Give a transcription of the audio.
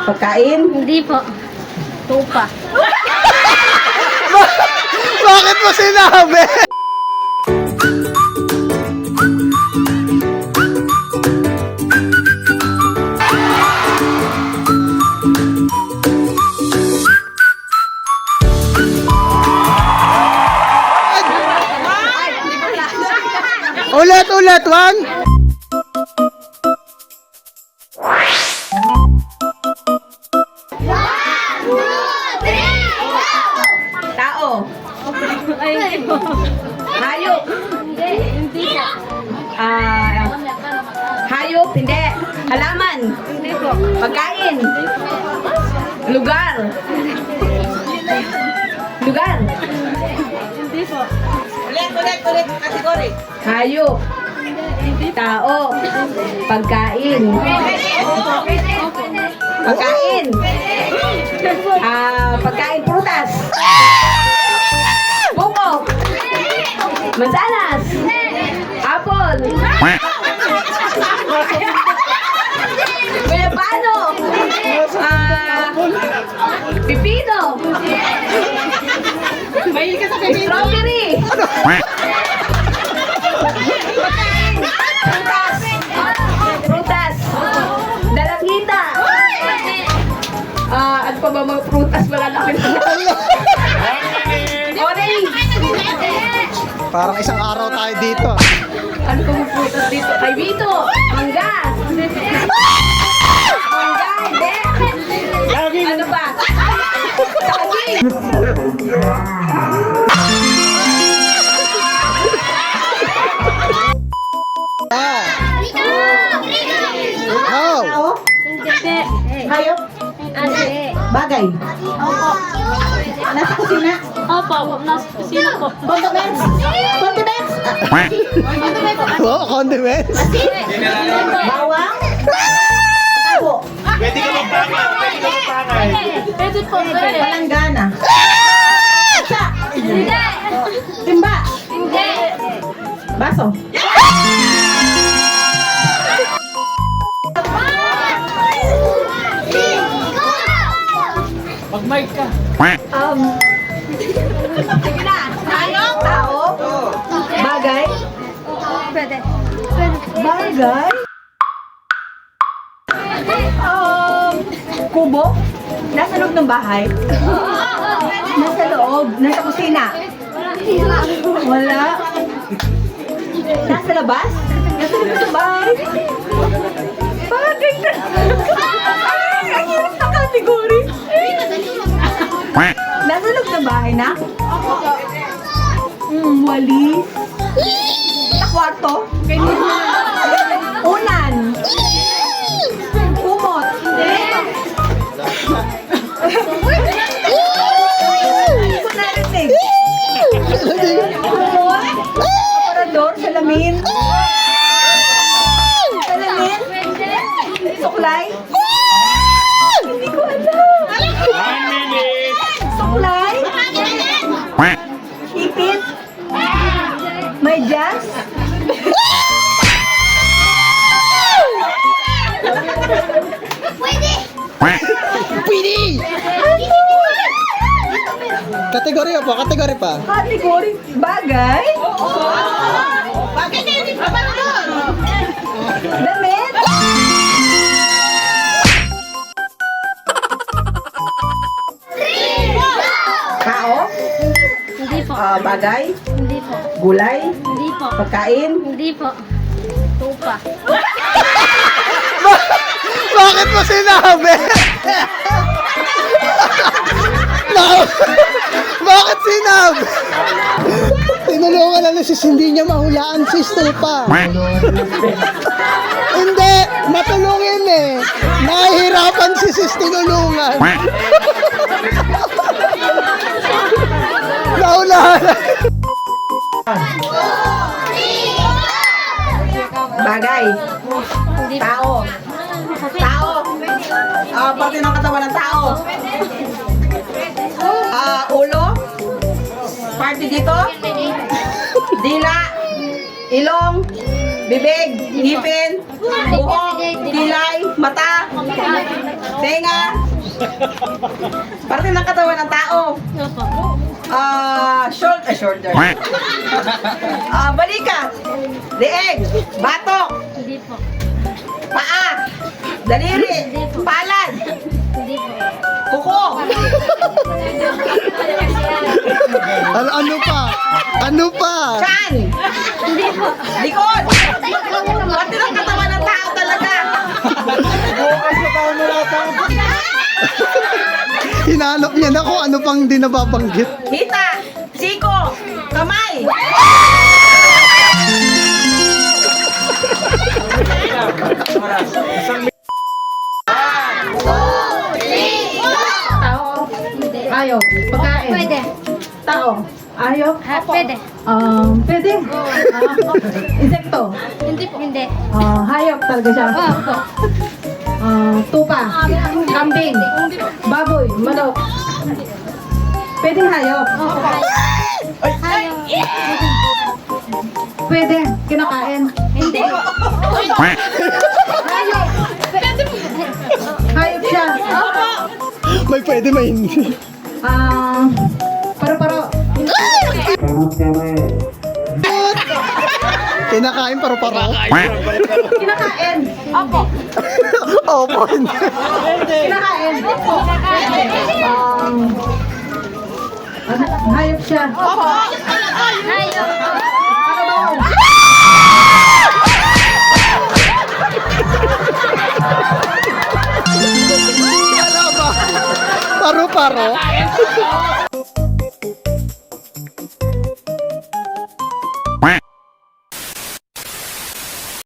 Pagkain? Hindi po. Tupa. Bakit mo sinabi? Ulit, one. Tao? Ay, hindi po. Hayop? Hindi po. Hayop? Hindi. Halaman? Hindi po. Pagkain? Lugar? Lugar? Hindi po. Ulit. Kategory. Hayop? Tao? Pagkain? Pagkain? Pagkain prutas? Buko? Mansanas? Apple? Paano? Pipino? Mahilig ka sa pipino? Strawberry? Prutas. Dalagita. Ano pa ba mga prutas? Wala na kami. Orange. Parang isang araw tayo dito. Ano pa mga prutas dito? Ay, Vito. Mangga. Mangga. Hindi. Ano pa? Saging. How? Hindi. Hayop. Hindi. Bagay. Opo. Nasa kusina. Opo. Nasa kusina po. Condiments. Condiments. Oh, condiments? Bawang. Tabo. Pwede ka magpangay. Pwede po. Palanggana. Sa. Hindi. Timba. Hindi. Baso. Mag-mic ka. Sige na. Tao. Bagay. Pwede. Bagay. Kubo. Nasa loob ng bahay. Nasa loob. Nasa kusina. Wala. Nasa labas. Nasa loob ng bahay. Bagay na. Ay, ang hirap na category. Nasa loob ng bahay na? Walis. Sa kwarto? Unan. Kumot. Hindi ko narinig. Kumot. Aparador. Salamin. Salamin. Suklay. Hindi ko alam. 1 minute. Suklay. Ipit. May jazz. Pwede! Kategori pa, kategori pa. Kategory bagay. Damit. Tao. Hindi po. Bagay. Hindi po. Gulay. Hindi po. Pagkain. Hindi po. Tupa. Bakit mo sinabi? Bakit sinabi? Tinulungan na sis, hindi niya mahulaan si Stupa. Hindi, matulungin eh. Nahihirapan si sis tinulungan. Nahulaan. Bagay. Hindi po. Tao. Tao. Parte ng katawan ng tao. Ulo. Parte dito. Dila. Ilong. Bibig. Ngipin. buhok, kilay, mata, tenga. Parte ng katawan ng tao. Opo. Shoulder. Balikat, leeg, batok, Hindi po. paa, daliri, palad, Hindi po. kuko. Ano pa? Ano pa? Chan! Hindi po. Likod! Pati ng katawan ng tao talaga! Hinanap niya na kung ano pang di nababanggit. Hita! Siko! Kamay! Hindi. Ayaw. Pagkain. Pwede. Tao. Ayaw. Pwede. Pwede. Insekto. Hindi po. Hindi. Hayop talaga siya. Opo. Tupa. Kambing. Baboy. Manok. Pwedeng hayop. Opo. Ayaw. Pwede. Kinakain. Hindi. Hayop siya. May pwede, may hindi. Paro-paro. Kinakain paro-paro. Kinakain. Opo! Opo, hindi. Kinakain. Hayop siya. Opo! Ayaw. Wala ba? Paro-paro?